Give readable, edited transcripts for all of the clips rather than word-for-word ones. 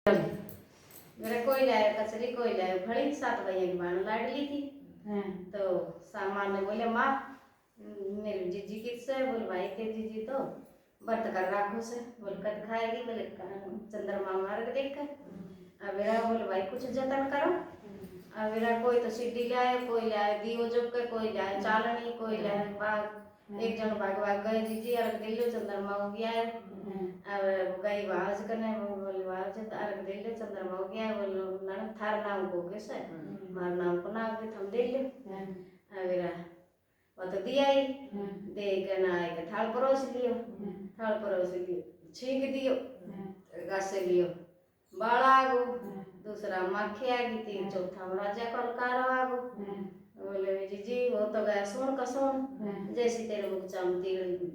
मेरा कोई लाया कचरी कोई लाया खड़ी 7 बजे की बाण लाडली थी। तो सामान ने बोले माँ मेरी जीजी किससे है? बोले भाई के जीजी तो व्रत कर राखो से। बोले कद खाएगी? बोले चंद्रमा मार्ग देख कर। अब मेरा बोले भाई कुछ जतन करो। अब मेरा कोई तो सीढ़ी लाए, कोई लाए दियो जब के, कोई लाए चालनी, कोई लाए बाग। एक जन भाग भाग गए जीजी अर्घ दिलो चंद्रमा हो गया है। अब गई आवाज करने बोली आवाज अर्घ दिले चंद्रमा हो गया है। बोलो ना थार नाम को कैसे मार नाम को नाम के थम दे ले। मेरा वो तो दिया ही दे के ना एक थाल परोस लियो, थाल परोस लियो, छींक दियो, घास लियो, बाल आगो, दूसरा माखी आ गई थी, चौथा राजा कलकारो आगो। बोले जीजी वो तो गया सोन का सोन, जैसी तेरे मुख चामती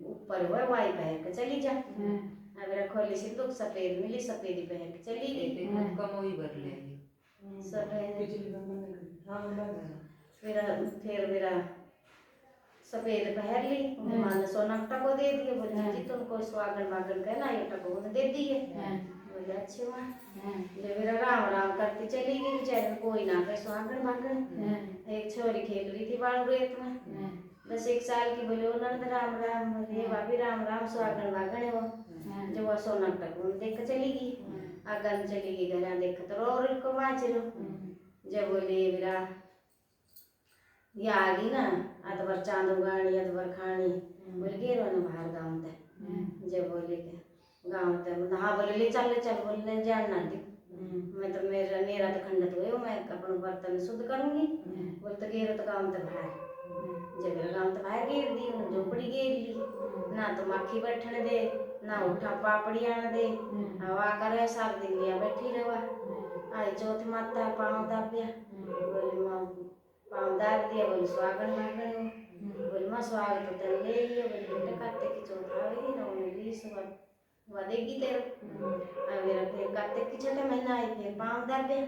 ऊपर हुआ वाई पहन के चली जा। अब खोली सिंदूक सफेद मिली, सफेदी पहन के चली गई। फिर मेरा सफेद पहन ली, मां ने सोना टको दे दिए। बोले जीजी तुमको स्वागन वागन कहना ये टको उन्हें दे दिए। बोले अच्छे माँ। मेरा राम राम करती चली गई, बेचारे कोई ना कहे स्वागन वागन। एक छोरी खेल रही थी बालू रेत में 10-1 साल की। बोले नंद राम राम, बोले भाभी राम राम, स्वागन वागन है वो। जो वो सोना टको उन्हें देख कर चली गई। आगन चली गई घर देख तो रो को बाँच लो। जब बोले मेरा ये आ गई ना अदबर चांद उगानी अदबर खानी। बोले गेरो ना बाहर गाँव ते। जब बोले के गाँव ते हाँ बोले ले चल बोले जान ना दी मैं तो मेरा तो खंडत हुए मैं अपन बर्तन शुद्ध करूँगी। बोले तो गेरो तो गाँव ते बाहर। जब मेरा गाँव तो बाहर घेर दी झोपड़ी घेर ली ना तो माखी बैठने दे ना उठा पापड़ी आने दे। हवा करे 7 दिन लिया बैठी रहा। आई चौथ माता पाँव दाबिया। बोले माँ पाँव दाब दिया। बोले स्वागन वागन हो। बोले माँ स्वागत तो तेरे ले लिया। बोले बेटे कार्तिक की चौथ आएगी ना उन्हें ली सुबह देगी तेरे। अब मेरा फिर कार्तिक की छठे महीना आई फिर पाँव दाबे।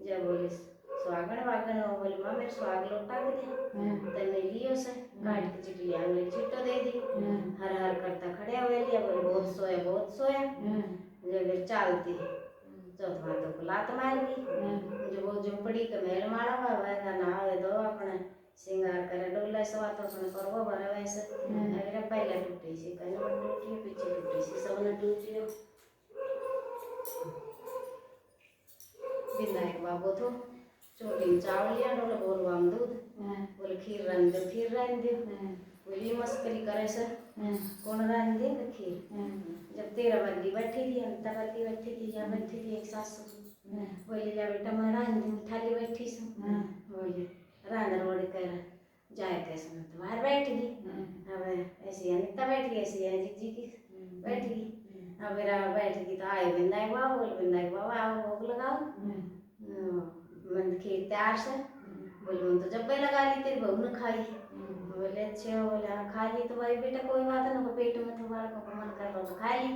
जब बोले स्वागन वागन हो। बोले माँ मेरे स्वाग लौटा के दे। तेने लियो से काट के चिटलिया मेरी चिट्टो दे दी। हर हर करता खड़े हुए लिया। बोले बहुत सोया। जब फिर चालती चौथ माता को लात मार गई। जो वो झोपड़ी के मेल मारा हुआ वह नहावे दो अपने श्रृंगार करे डोला सवा तो अपने करवो भरे वैसे। मेरा पहले टूटी सी कहीं मत टूटी पीछे टूटी सी सब ने टूटी हो। बिंदा एक बाबू तो चोटी चावल लिया डोला बोल वाम दूध। बोले खीर रन दे। बोली मस्करी करे से कौन रन दे खीर। जब 13 बंदी बैठी थी अंता बंदी बैठी थी या बैठी थी एक सासू। बोली जा बेटा मैं रन दूँ थाली बैठी सू। बोले रांध रोड़ी कर जाए कैसे मैं तो बाहर बैठ गई। अब ऐसी अनिता बैठ गई ऐसी जीजी की बैठ गई। अब मेरा बैठ गई तो आए बिंदा बाबा। बोले बिंदा बाबा आओ भोग लगाओ। मैं खीर तैयार से। बोले मैं तो जब पे लगा ली तेरी बहू ने खाई। बोले अच्छे हो। बोले हाँ खा ली तो भाई बेटा कोई बात ना पेट में तुम्हारा को मन कर रहा तो खा ली।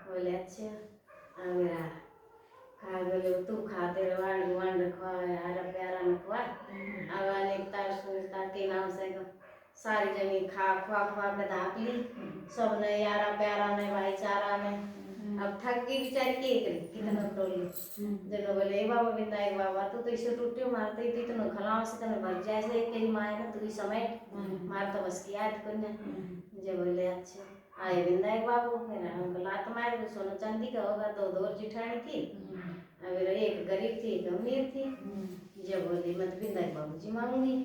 बोले अच्छे हो। मेरा खा बोले तू खा तेरे वांड वांड खवा हरा प्यारा न खवा। अब अनेकता सुनता के नाम से सारी जनी खा के धाप ली। सब ने यारा प्यारा ने भाईचारा ने अब थक गई बेचारी के कितना टोली। जनो बोले बाबा बिंदा बाबा तू तो इसे टूटियो मारते ही इतना खलाव से तने भर जाए से तेरी माँ है ना तू ही समेट मार तो बस की याद करने। जब बोले अच्छा आए बिंदा बाबू मेरा हमको लात मार दो सोना चांदी का होगा तो 2 जिठानी थी। मेरा एक गरीब थी एक अमीर थी। जब बोली मैं तो बिंदा बाबू जी मांगूंगी।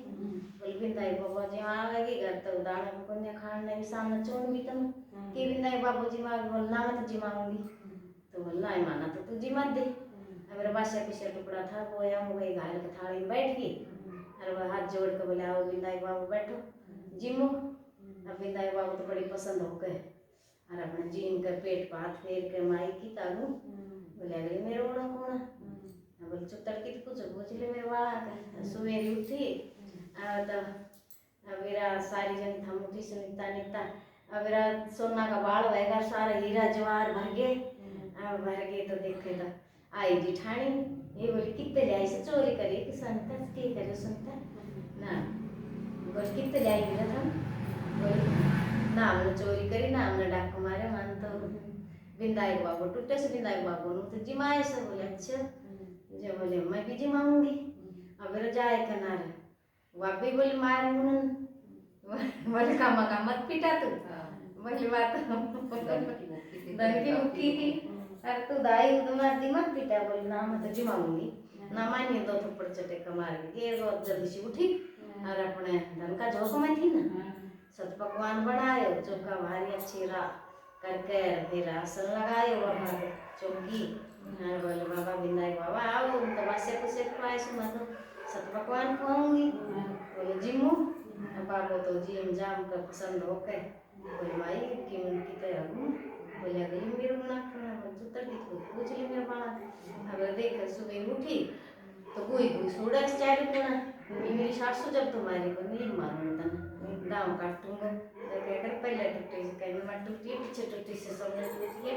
बोले बिंदा बाबू जी मांगेगी घर तो दाना को कन्या खाने भी सामने चोन भी तुम कि बिंदा बाबू जी मांग बोल ना मैं तो जी मांगूंगी। तो बोल ना माना तो तू जी मत दे। मेरा बासा पीछे टुकड़ा था वो या वही घायल के थाली में बैठ गई। और वह हाथ जोड़ के बोले आओ बिंदा बाबू बैठो जिमो। अब बिंदा बाबू तो बड़ी पसंद हो गए और अपने जीन कर पेट पर हाथ फेर के माई की तालू। बोले अगले मेरे ओड़ा कोना। बोले चुतर की तो कुछ ले मेरे वाला सुवेरी उठी। तो मेरा सारी जन थम उठी सुनीता नीता। अब मेरा सोना का बाल वगैरह सारा हीरा जवाहर भर गए तो देखे तो आई जिठानी। ये बोली कितने लाई से चोरी करी कि सुनता की करे सुनता ना। बोले कितने लाई मिला था। बोले ना हमने चोरी करी ना हमने डाकू मारे मान तो बिंदाई बाबू टूटे से बिंदाई बाबू तो जिमाए से बोले अच्छा जब बोले मैं भी जिमाऊंगी अब जाए किनारे वापी बोले मार मुन बोले का मत पिटा तू बोली बात धनकी मुक्की थी अरे तू दाई तुम्हारे दिमाग पिटा बोली ना मैं तो जिमाऊंगी ना मानिए दो थप्पड़ चटे कमार के जल्दी से उठी और अपने धन का जोक में थी ना सत पकवान बनाए चौका भारी अच्छी करके फिर आसन लगाए वहाँ चौकी बोले बाबा बिंदाई बाबा आओ तो बसे कुछ खुआए से मैं तो सत पकवान खुआऊंगी बोले जिमू बाबू तो जिम जाम का पसंद हो के बोले माई कि उनकी तैयार हूँ बोले अगर मेरे ना जूतर की तो पूछ ली मेरे बाणा अगर देख सुबह उठी तो कोई कोई सोडा स्टाइल पुना मेरी सासू जब तुम्हारी को नहीं मालूम था दाम काटूंगा तो कहकर पहले टूटी से कहीं मैं टूटी पीछे टूटी से सब टूटी है